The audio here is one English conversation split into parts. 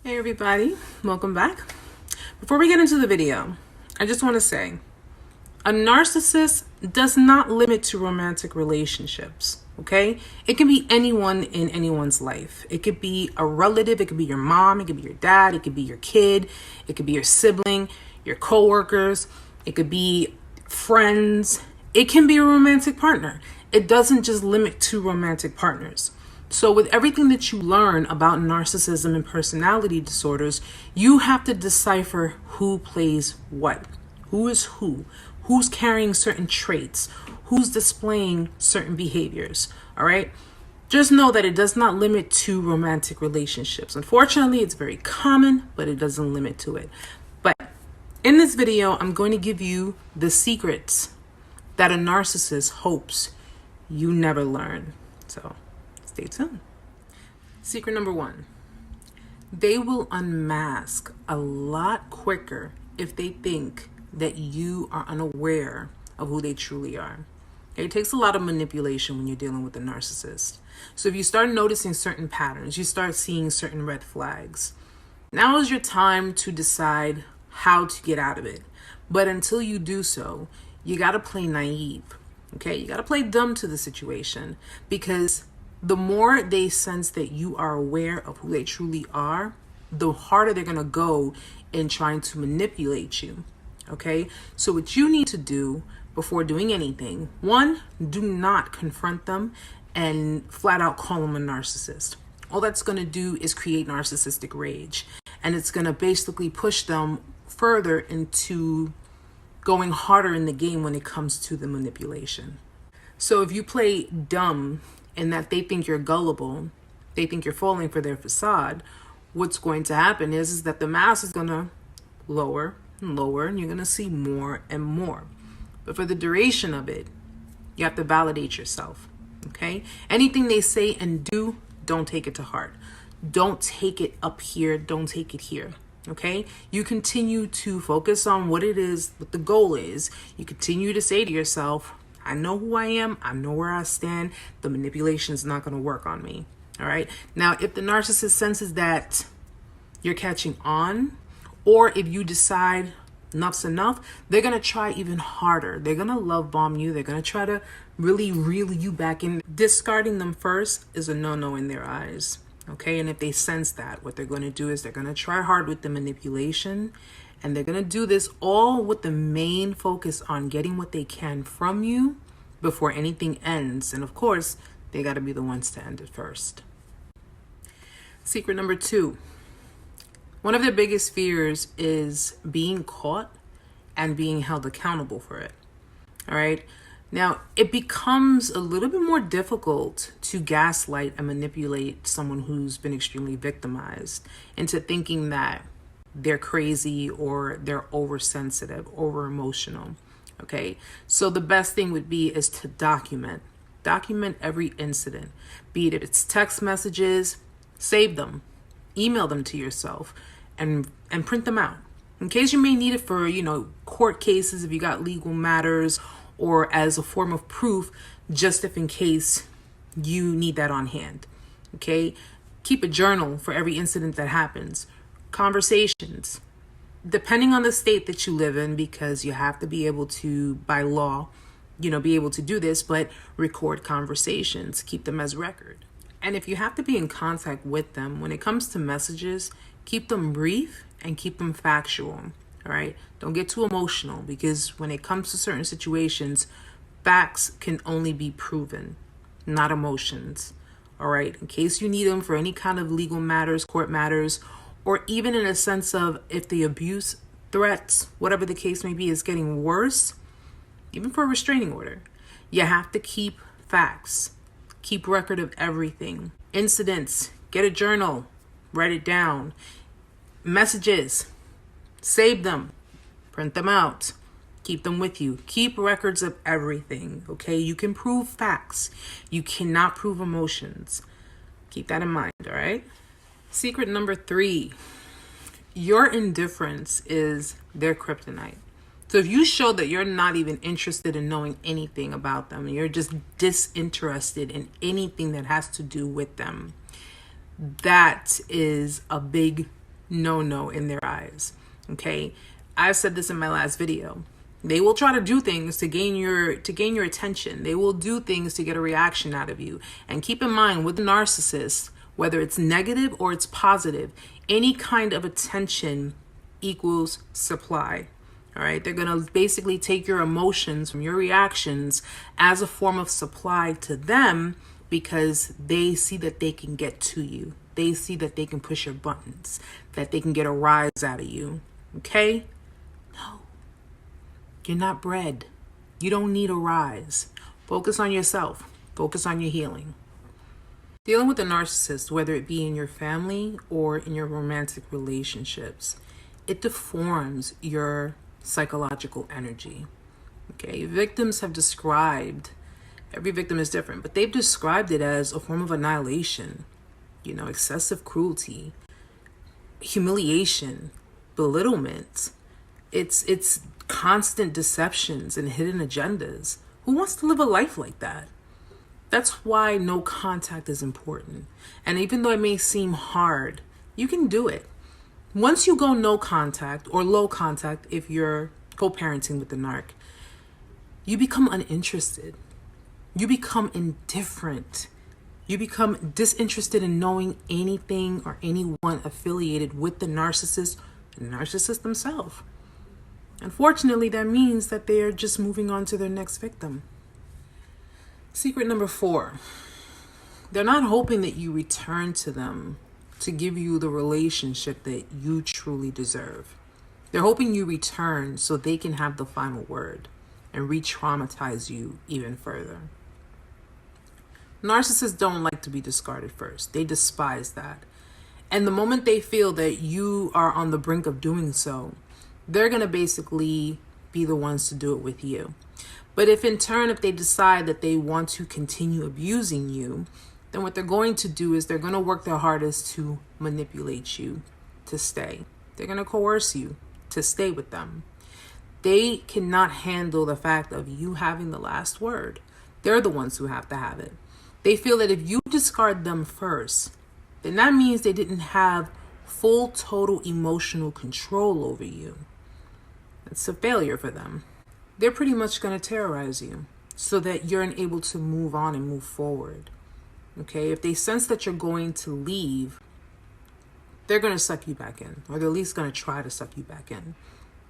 Hey everybody, welcome back. Before we get into the video, I just want to say, a narcissist does not limit to romantic relationships, okay? It can be anyone in anyone's life. It could be a relative, it could be your mom, it could be your dad, it could be your kid, it could be your sibling, your coworkers, it could be friends, it can be a romantic partner. It doesn't just limit to romantic partners. So with everything that you learn about narcissism and personality disorders, you have to decipher who plays what, who is who's carrying certain traits, who's displaying certain behaviors, all right? Just know that it does not limit to romantic relationships. Unfortunately, it's very common, but it doesn't limit to it. But in this video, I'm going to give you the secrets that a narcissist hopes you never learn. So stay tuned. Secret number 1. They will unmask a lot quicker if they think that you are unaware of who they truly are. It takes a lot of manipulation when you're dealing with a narcissist. So if you start noticing certain patterns, you start seeing certain red flags, now is your time to decide how to get out of it. But until you do so, you got to play naive. Okay, you got to play dumb to the situation, because the more they sense that you are aware of who they truly are, the harder they're going to go in trying to manipulate you. Okay, so what you need to do before doing anything, 1, do not confront them and flat out call them a narcissist. All that's going to do is create narcissistic rage, and it's going to basically push them further into going harder in the game when it comes to the manipulation. So if you play dumb and that they think you're gullible, they think you're falling for their facade, what's going to happen is that the mask is going to lower and lower, and you're going to see more and more. But for the duration of it, you have to validate yourself, okay? Anything they say and do, don't take it to heart. Don't take it up here. Don't take it here, okay? You continue to focus on what it is, what the goal is. You continue to say to yourself, I know who I am. I know where I stand. The manipulation is not going to work on me, all right? Now, if the narcissist senses that you're catching on, or if you decide enough's enough, they're going to try even harder. They're going to love bomb you. They're going to try to really reel you back in. Discarding them first is a no-no in their eyes, okay? And if they sense that, what they're going to do is they're going to try hard with the manipulation, and they're going to do this all with the main focus on getting what they can from you before anything ends. And of course, they got to be the ones to end it first. Secret number 2. One of their biggest fears is being caught and being held accountable for it. All right. Now, it becomes a little bit more difficult to gaslight and manipulate someone who's been extremely victimized into thinking that they're crazy or they're oversensitive, over emotional. Okay. So the best thing would be is to document every incident, be it if it's text messages, save them, email them to yourself, and print them out in case you may need it for, court cases, if you got legal matters, or as a form of proof, just if in case you need that on hand. Okay. Keep a journal for every incident that happens. Conversations, depending on the state that you live in, because you have to be able to, by law, be able to do this, but record conversations, keep them as record. And if you have to be in contact with them, when it comes to messages, keep them brief and keep them factual, all right? Don't get too emotional, because when it comes to certain situations, facts can only be proven, not emotions, all right? In case you need them for any kind of legal matters, court matters, or even in a sense of if the abuse, threats, whatever the case may be, is getting worse, even for a restraining order, you have to keep facts. Keep record of everything. Incidents, get a journal, write it down. Messages, save them, print them out, keep them with you. Keep records of everything, okay? You can prove facts. You cannot prove emotions. Keep that in mind, all right? Secret number 3, your indifference is their kryptonite. So if you show that you're not even interested in knowing anything about them, and you're just disinterested in anything that has to do with them, that is a big no in their eyes. Okay, I've said this in my last video. They will try to do things to gain your attention. They will do things to get a reaction out of you. And keep in mind, with the narcissist, whether it's negative or it's positive, any kind of attention equals supply. All right, they're going to basically take your emotions from your reactions as a form of supply to them, because they see that they can get to you. They see that they can push your buttons, that they can get a rise out of you. Okay? No. You're not bred. You don't need a rise. Focus on yourself. Focus on your healing. Dealing with a narcissist, whether it be in your family or in your romantic relationships, it deforms your psychological energy. Okay? Victims have described, every victim is different, but they've described it as a form of annihilation, excessive cruelty, humiliation, belittlement. It's constant deceptions and hidden agendas. Who wants to live a life like that? That's why no contact is important. And even though it may seem hard, you can do it. Once you go no contact or low contact, if you're co-parenting with the narc, you become uninterested. You become indifferent. You become disinterested in knowing anything or anyone affiliated with the narcissist themselves. Unfortunately, that means that they are just moving on to their next victim. Secret number 4. They're not hoping that you return to them to give you the relationship that you truly deserve. They're hoping you return so they can have the final word and re-traumatize you even further. Narcissists don't like to be discarded first. They despise that. And the moment they feel that you are on the brink of doing so, they're going to basically be the ones to do it with you. But if they decide that they want to continue abusing you, then what they're going to do is they're going to work their hardest to manipulate you to stay. They're going to coerce you to stay with them. They cannot handle the fact of you having the last word. They're the ones who have to have it. They feel that if you discard them first, then that means they didn't have full, total emotional control over you. It's a failure for them. They're pretty much going to terrorize you so that you're unable to move on and move forward. Okay? If they sense that you're going to leave, they're going to suck you back in, or they're at least going to try to suck you back in.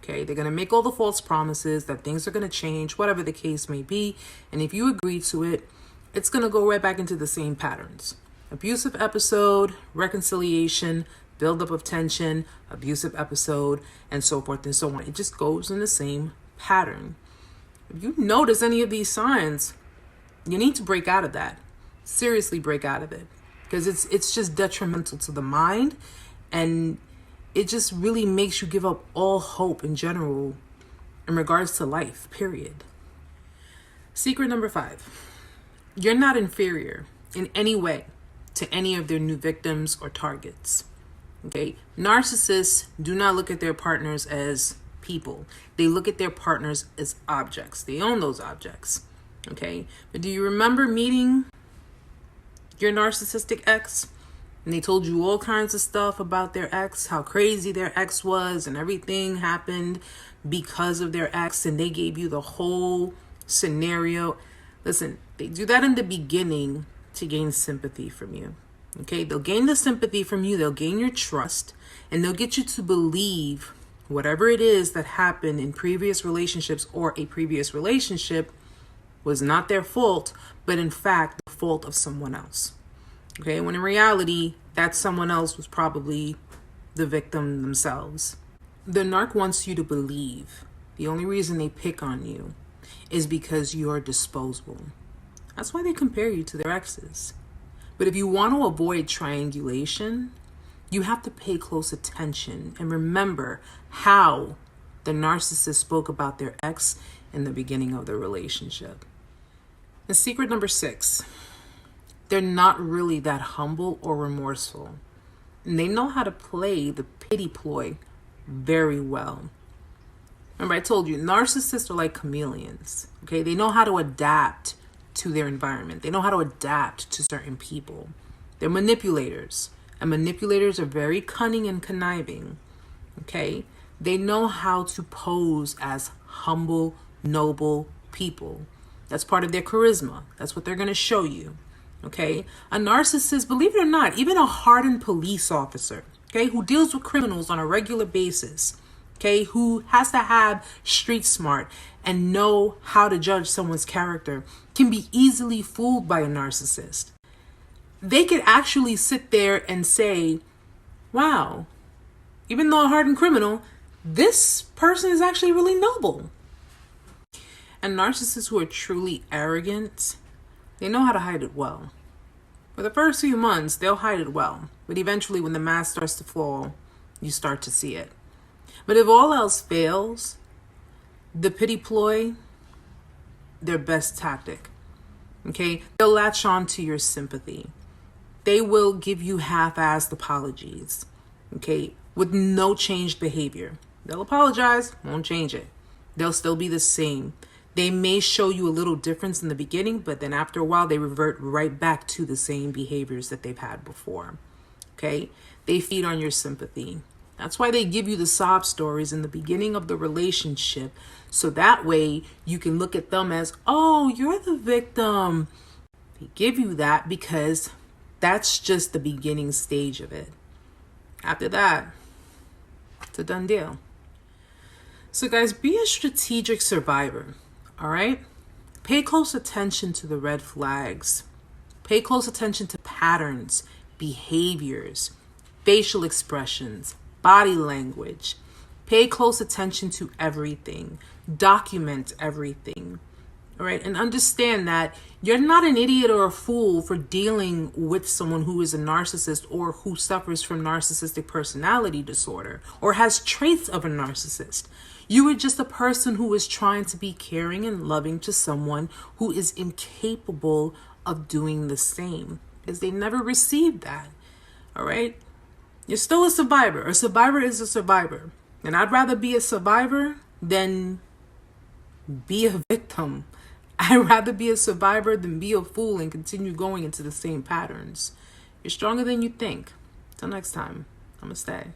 Okay? They're going to make all the false promises that things are going to change, whatever the case may be. And if you agree to it, it's going to go right back into the same patterns. Abusive episode, reconciliation, buildup of tension, abusive episode, and so forth and so on. It just goes in the same pattern. If you notice any of these signs, you need to break out of that. Seriously break out of it. Because it's just detrimental to the mind, and it just really makes you give up all hope in general in regards to life, period. Secret number 5. You're not inferior in any way to any of their new victims or targets. Okay? Narcissists do not look at their partners as people. They look at their partners as objects. They own those objects. Okay? But do you remember meeting your narcissistic ex? And they told you all kinds of stuff about their ex, how crazy their ex was, and everything happened because of their ex, and they gave you the whole scenario. Listen, they do that in the beginning to gain sympathy from you. Okay, they'll gain the sympathy from you, they'll gain your trust, and they'll get you to believe whatever it is that happened in previous relationships or a previous relationship was not their fault, but in fact the fault of someone else. Okay, when in reality, that someone else was probably the victim themselves. The narc wants you to believe the only reason they pick on you is because you're disposable. That's why they compare you to their exes. But if you want to avoid triangulation, you have to pay close attention and remember how the narcissist spoke about their ex in the beginning of the relationship. And secret number 6, they're not really that humble or remorseful. And they know how to play the pity ploy very well. Remember, I told you, narcissists are like chameleons. Okay, they know how to adapt to their environment. They know how to adapt to certain people. They're manipulators. And manipulators are very cunning and conniving. Okay? They know how to pose as humble, noble people. That's part of their charisma. That's what they're going to show you. Okay? A narcissist, believe it or not, even a hardened police officer, okay, who deals with criminals on a regular basis, okay, who has to have street smart and know how to judge someone's character, can be easily fooled by a narcissist. They could actually sit there and say, wow, even though a hardened criminal, this person is actually really noble. And narcissists who are truly arrogant, they know how to hide it well. For the first few months, they'll hide it well. But eventually, when the mask starts to fall, you start to see it. But if all else fails, the pity ploy, their best tactic. Okay? They'll latch on to your sympathy. They will give you half-assed apologies. Okay? With no changed behavior. They'll apologize, won't change it. They'll still be the same. They may show you a little difference in the beginning, but then after a while, they revert right back to the same behaviors that they've had before. Okay? They feed on your sympathy. That's why they give you the sob stories in the beginning of the relationship. So that way you can look at them as, oh, you're the victim. They give you that because that's just the beginning stage of it. After that, it's a done deal. So guys, be a strategic survivor. All right? Pay close attention to the red flags. Pay close attention to patterns, behaviors, facial expressions, body language. Pay close attention to everything. Document everything. All right? And understand that you're not an idiot or a fool for dealing with someone who is a narcissist or who suffers from narcissistic personality disorder or has traits of a narcissist. You are just a person who is trying to be caring and loving to someone who is incapable of doing the same because they never received that. All right? You're still a survivor. A survivor is a survivor. And I'd rather be a survivor than be a victim. I'd rather be a survivor than be a fool and continue going into the same patterns. You're stronger than you think. Till next time, namaste.